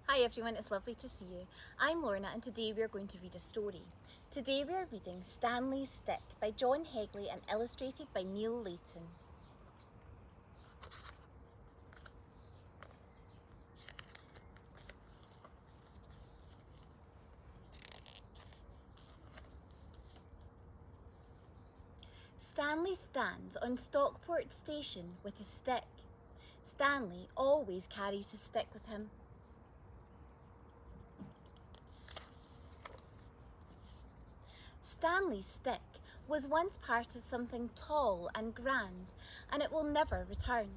Hi everyone, it's lovely to see you. I'm Lorna and today we are going to read a story. Today we are reading Stanley's Stick by John Hegley and illustrated by Neil Layton. Stanley stands on Stockport Station with his stick. Stanley always carries his stick with him. Stanley's stick was once part of something tall and grand, and it will never return.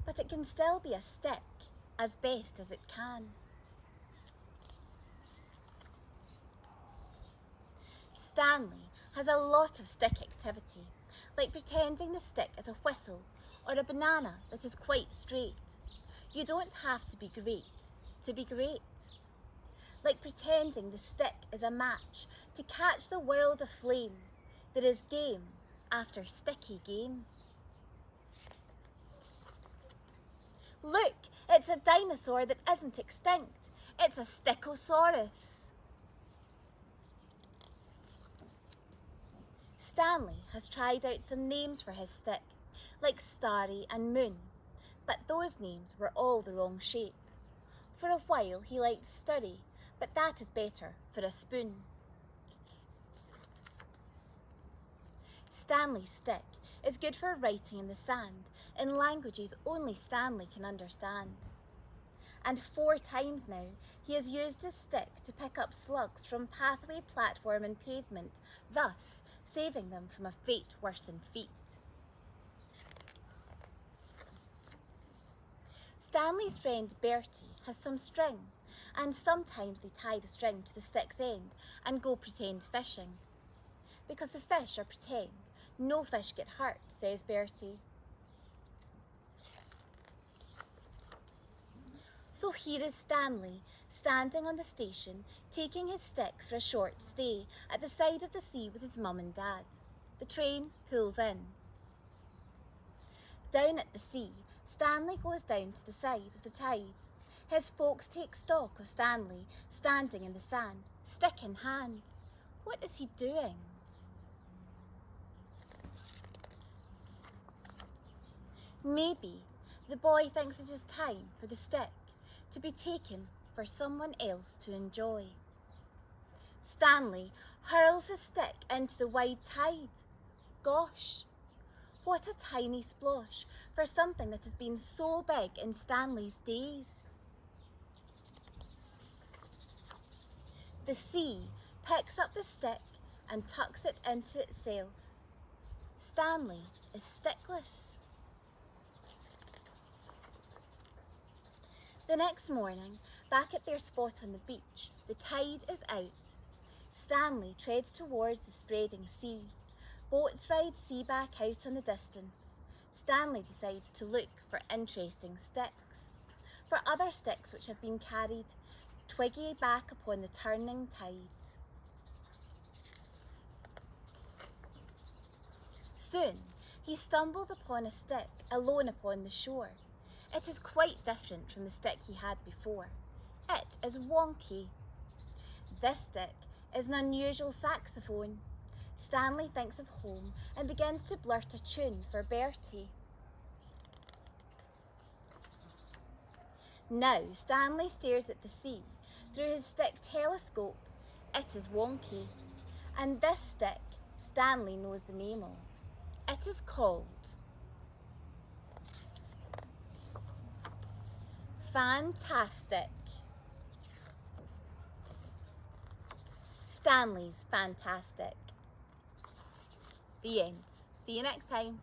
But it can still be a stick, as best as it can. Stanley has a lot of stick activity, like pretending the stick is a whistle or a banana that is quite straight. You don't have to be great to be great. Like pretending the stick is a match to catch the world aflame. There is game after sticky game. Look, it's a dinosaur that isn't extinct. It's a Stickosaurus. Stanley has tried out some names for his stick, like Starry and Moon, but those names were all the wrong shape. For a while he liked Sturry, but that is better for a spoon. Stanley's stick is good for writing in the sand in languages only Stanley can understand. And 4 times now he has used his stick to pick up slugs from pathway, platform and pavement, thus saving them from a fate worse than feet. Stanley's friend Bertie has some string, and sometimes they tie the string to the stick's end and go pretend fishing. Because the fish are pretend, no fish get hurt, says Bertie. So here is Stanley, standing on the station, taking his stick for a short stay at the side of the sea with his mum and dad. The train pulls in. Down at the sea, Stanley goes down to the side of the tide. His folks take stock of Stanley, standing in the sand, stick in hand. What is he doing? Maybe the boy thinks it is time for the stick to be taken for someone else to enjoy. Stanley hurls his stick into the wide tide. Gosh, what a tiny splosh for something that has been so big in Stanley's days. The sea picks up the stick and tucks it into itself. Stanley is stickless. The next morning, back at their spot on the beach, the tide is out. Stanley treads towards the spreading sea. Boats ride sea back out on the distance. Stanley decides to look for interesting sticks, for other sticks which have been carried twiggy back upon the turning tide. Soon, he stumbles upon a stick alone upon the shore. It is quite different from the stick he had before. It is wonky. This stick is an unusual saxophone. Stanley thinks of home and begins to blurt a tune for Bertie. Now Stanley stares at the sea through his stick telescope. It is wonky. And this stick Stanley knows the name of. It is called Fantastic. Stanley's Fantastic. The end. See you next time.